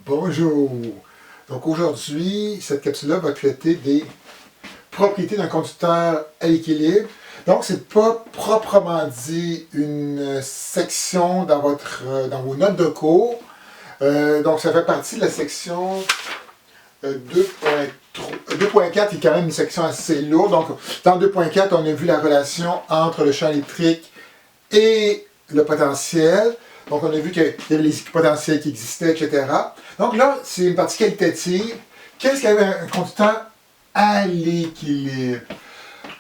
Bonjour! Donc aujourd'hui, cette capsule-là va traiter des propriétés d'un conducteur à l'équilibre. Donc c'est pas proprement dit une section dans vos notes de cours. Donc ça fait partie de la section 2.4 qui est quand même une section assez lourde. Donc dans 2.4, on a vu la relation entre le champ électrique et le potentiel. Donc, on a vu qu'il y avait les potentiels qui existaient, etc. Donc là, c'est une partie qualitative. Qu'est-ce qu'il y avait un conducteur à l'équilibre?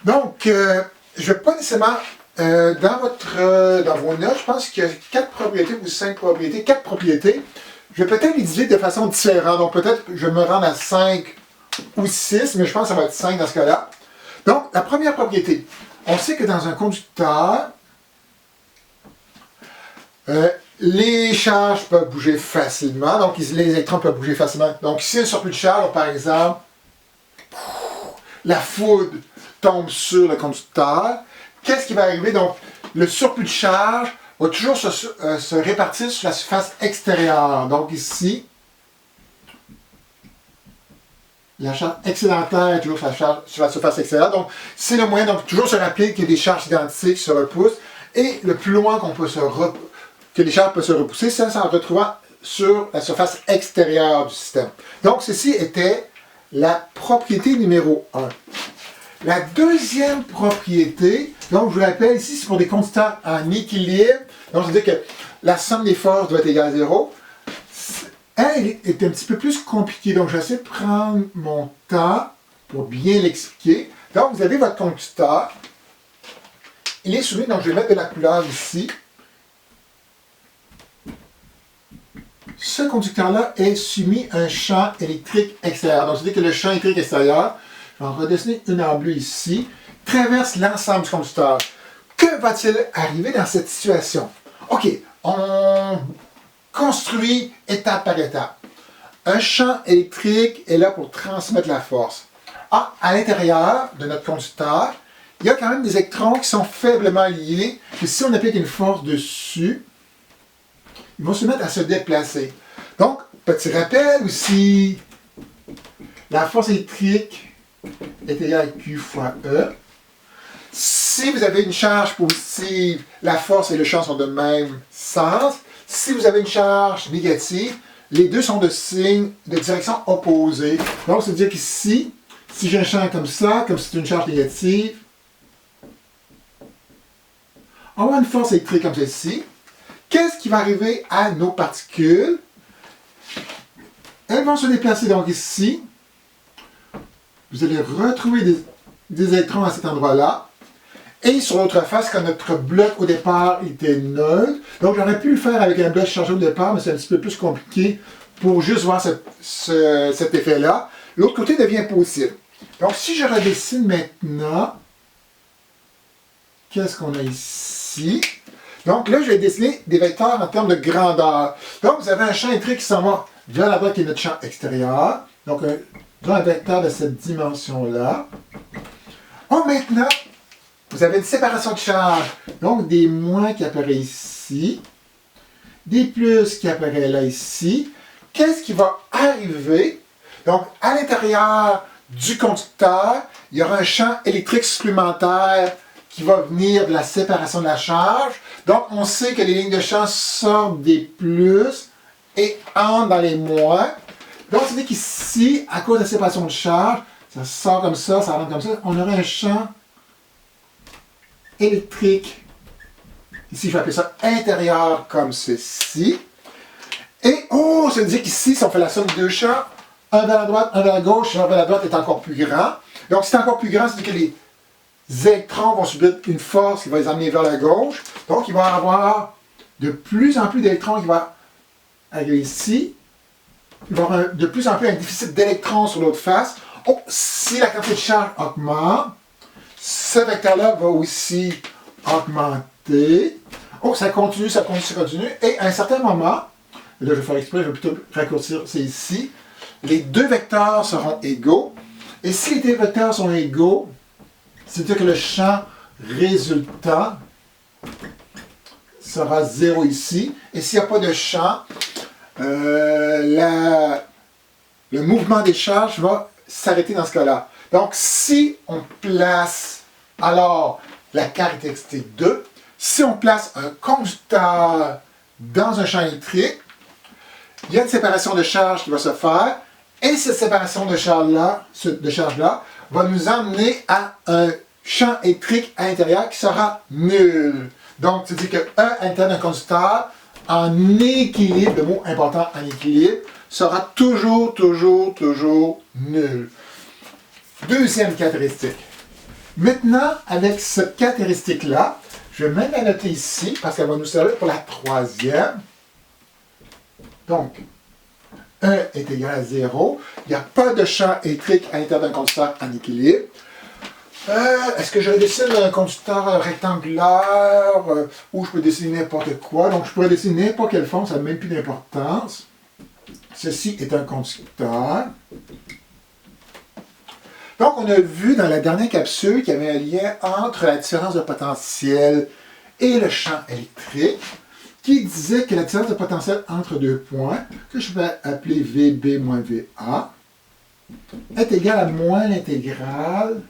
Donc, je ne vais pas nécessairement, dans vos notes, je pense qu'il y a 4 propriétés ou 5 propriétés, 4 propriétés. Je vais peut-être les diviser de façon différente. Donc, peut-être que je vais me rendre à 5 ou 6, mais je pense que ça va être 5 dans ce cas-là. Donc, la première propriété. On sait que dans un conducteur, les charges peuvent bouger facilement, donc les électrons peuvent bouger facilement. Donc ici, un surplus de charge, donc, par exemple, la foudre tombe sur le conducteur. Qu'est-ce qui va arriver? Donc, le surplus de charge va toujours se répartir sur la surface extérieure. Donc ici, la charge excédentaire est toujours sur la surface extérieure. Donc, c'est le moyen, donc toujours se rappeler qu'il y a des charges identiques se repoussent. Et le plus loin que les charges peuvent se repousser, c'est en retrouvant sur la surface extérieure du système. Donc, ceci était la propriété numéro 1. La deuxième propriété, donc je vous l'appelle ici, c'est pour des conducteurs en équilibre. Donc, c'est-à-dire que la somme des forces doit être égale à 0. Elle est un petit peu plus compliquée, donc je vais essayer de prendre mon temps pour bien l'expliquer. Donc, vous avez votre conducteur. Il est soumis, donc je vais mettre de la couleur ici. Ce conducteur-là est soumis à un champ électrique extérieur. Donc, c'est-à-dire que le champ électrique extérieur, je vais en redessiner une en bleu ici, traverse l'ensemble du conducteur. Que va-t-il arriver dans cette situation? OK, on construit étape par étape. Un champ électrique est là pour transmettre la force. À l'intérieur de notre conducteur, il y a quand même des électrons qui sont faiblement liés, que si on applique une force dessus, ils vont se mettre à se déplacer. Donc, petit rappel aussi, la force électrique est égale à Q fois E. Si vous avez une charge positive, la force et le champ sont de même sens. Si vous avez une charge négative, les deux sont de direction opposée. Donc, c'est-à-dire qu'ici, si j'ai un champ comme ça, comme c'est une charge négative, on va avoir une force électrique comme celle-ci. Qu'est-ce qui va arriver à nos particules? Elles vont se déplacer donc ici. Vous allez retrouver des électrons à cet endroit-là. Et sur l'autre face, quand notre bloc au départ était neutre, donc j'aurais pu le faire avec un bloc chargé au départ, mais c'est un petit peu plus compliqué pour juste voir cet effet-là. L'autre côté devient positif. Donc si je redessine maintenant, qu'est-ce qu'on a ici? Donc là, je vais dessiner des vecteurs en termes de grandeur. Donc, vous avez un champ électrique qui s'en va vers la droite qui est notre champ extérieur. Donc, un vecteur de cette dimension-là. Maintenant, vous avez une séparation de charge. Donc, des moins qui apparaissent ici. Des plus qui apparaissent là, ici. Qu'est-ce qui va arriver? Donc, à l'intérieur du conducteur, il y aura un champ électrique supplémentaire qui va venir de la séparation de la charge. Donc, on sait que les lignes de champ sortent des plus et entrent dans les moins. Donc, c'est-à-dire qu'ici, à cause de la séparation de charge, ça sort comme ça rentre comme ça, on aurait un champ électrique. Ici, je vais appeler ça intérieur comme ceci. Et, ça veut dire qu'ici, si on fait la somme de deux champs, un vers la droite, un vers la gauche, un vers la droite est encore plus grand. Donc, si c'est encore plus grand, c'est-à-dire que les électrons vont subir une force qui va les amener vers la gauche. Donc, il va y avoir de plus en plus d'électrons qui vont arriver ici. Il va y avoir de plus en plus un déficit d'électrons sur l'autre face. Si la quantité de charge augmente, ce vecteur-là va aussi augmenter. Ça continue. Et à un certain moment, là je vais faire exprès, je vais plutôt raccourcir, c'est ici, les deux vecteurs seront égaux. Et si les deux vecteurs sont égaux, c'est-à-dire que le champ résultant sera 0 ici. Et s'il n'y a pas de champ, le mouvement des charges va s'arrêter dans ce cas-là. Donc, si on place alors la caractéristique 2, si on place un conducteur dans un champ électrique, il y a une séparation de charge qui va se faire, et cette séparation de charge-là va nous emmener à un champ électrique à l'intérieur qui sera nul. Donc, c'est-à-dire que E à l'intérieur d'un conducteur en équilibre, le mot important en équilibre, sera toujours nul. Deuxième caractéristique. Maintenant, avec cette caractéristique-là, je vais même la noter ici parce qu'elle va nous servir pour la troisième. Donc, E est égal à 0. Il n'y a pas de champ électrique à l'intérieur d'un conducteur en équilibre. Est-ce que je dessine un conducteur rectangulaire ou je peux dessiner n'importe quoi? Donc, je pourrais dessiner n'importe quelle forme, ça n'a même plus d'importance. Ceci est un conducteur. Donc, on a vu dans la dernière capsule qu'il y avait un lien entre la différence de potentiel et le champ électrique, qui disait que la différence de potentiel entre deux points, que je vais appeler VB moins VA, est égale à moins l'intégrale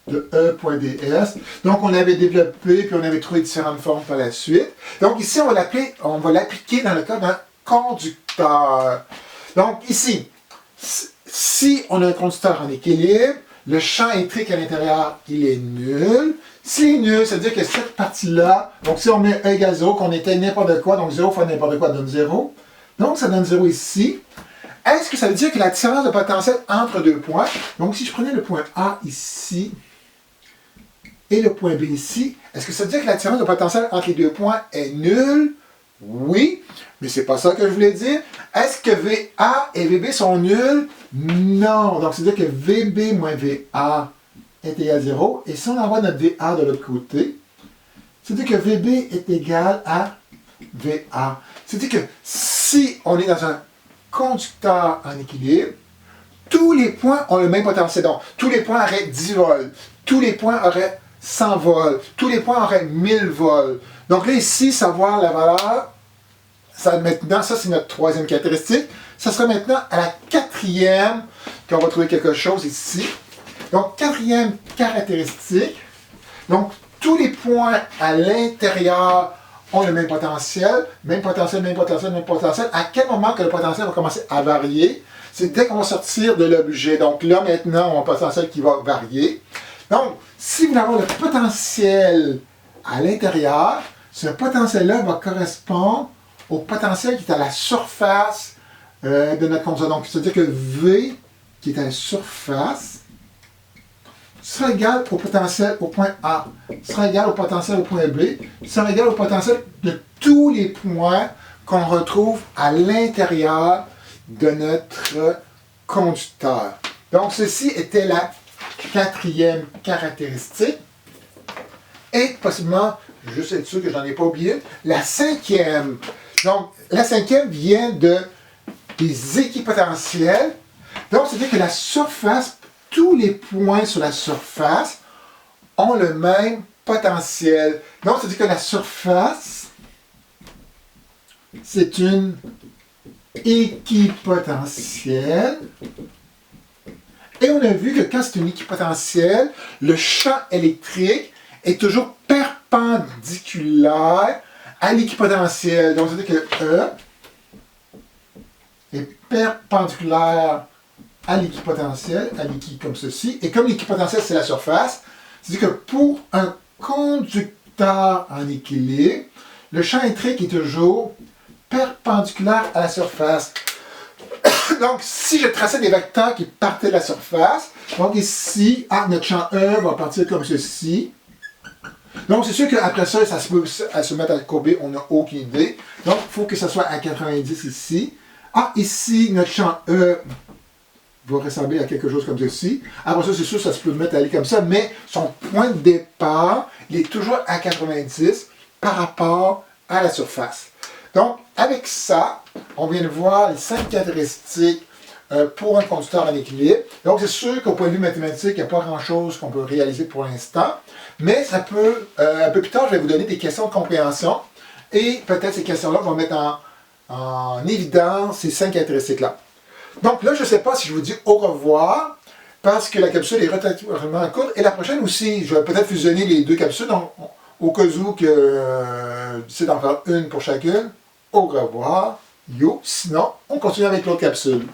de E.ds. Donc, on avait développé, puis on avait trouvé différentes formes par la suite. Donc, ici, on va l'appliquer dans le cas d'un conducteur. Donc, ici, si on a un conducteur en équilibre, le champ électrique à l'intérieur, il est nul. S'il est nul, ça veut dire que cette partie-là, donc si on met E égale 0, qu'on était n'importe quoi, donc 0 fois n'importe quoi donne 0. Donc, ça donne 0 ici. Est-ce que ça veut dire que la différence de potentiel entre deux points, donc si je prenais le point A ici et le point B ici, est-ce que ça veut dire que la différence de potentiel entre les deux points est nulle? Oui, mais c'est pas ça que je voulais dire. Est-ce que VA et VB sont nuls? Non. Donc, c'est-à-dire que VB moins VA est égal à 0. Et si on envoie notre VA de l'autre côté, c'est-à-dire que VB est égal à VA. C'est-à-dire que si on est dans un conducteur en équilibre, tous les points ont le même potentiel. Donc, tous les points auraient 10 volts. Tous les points auraient 100 volts. Tous les points auraient 1000 volts. Donc là, ici, savoir la valeur, maintenant, ça c'est notre troisième caractéristique. Ça sera maintenant à la quatrième qu'on va trouver quelque chose ici. Donc, quatrième caractéristique. Donc, tous les points à l'intérieur ont le même potentiel. Même potentiel, même potentiel, même potentiel. À quel moment que le potentiel va commencer à varier? C'est dès qu'on va sortir de l'objet. Donc là, maintenant, on a un potentiel qui va varier. Donc, si vous avez le potentiel à l'intérieur, ce potentiel-là va correspondre au potentiel qui est à la surface de notre conducteur. Donc, c'est-à-dire que V, qui est à la surface, sera égal au potentiel au point A, sera égal au potentiel au point B, sera égal au potentiel de tous les points qu'on retrouve à l'intérieur de notre conducteur. Donc, ceci était la quatrième caractéristique. Et possiblement, juste être sûr que je n'en ai pas oublié, la cinquième. Donc, la cinquième vient des équipotentiels. Donc, c'est-à-dire que la surface, tous les points sur la surface ont le même potentiel. Donc, c'est-à-dire que la surface, c'est une équipotentielle. Et on a vu que quand c'est une équipotentielle, le champ électrique est toujours perpendiculaire à l'équipotentiel. Donc, c'est-à-dire que E est perpendiculaire à l'équipotentiel, à l'équi comme ceci. Et comme l'équipotentiel, c'est la surface, c'est-à-dire que pour un conducteur en équilibre, le champ électrique est toujours perpendiculaire à la surface. Donc, si je traçais des vecteurs qui partaient de la surface, donc ici, notre champ E va partir comme ceci. Donc, c'est sûr qu'après ça, ça se met à courber, on n'a aucune idée. Donc, il faut que ça soit à 90 ici. Ici, notre champ E va ressembler à quelque chose comme ceci. Après ça, c'est sûr, ça se peut mettre à aller comme ça, mais son point de départ, il est toujours à 90 par rapport à la surface. Donc, avec ça, on vient de voir les 5 caractéristiques pour un conducteur en équilibre. Donc, c'est sûr qu'au point de vue mathématique, il n'y a pas grand-chose qu'on peut réaliser pour l'instant, mais ça peut, un peu plus tard, je vais vous donner des questions de compréhension, et peut-être ces questions-là vont mettre en évidence ces 5 caractéristiques-là. Donc là, je ne sais pas si je vous dis au revoir, parce que la capsule est relativement courte, et la prochaine aussi, je vais peut-être fusionner les deux capsules, donc, au cas où que j'essaie d'en faire une pour chacune. Au revoir, yo, sinon, on continue avec l'autre capsule.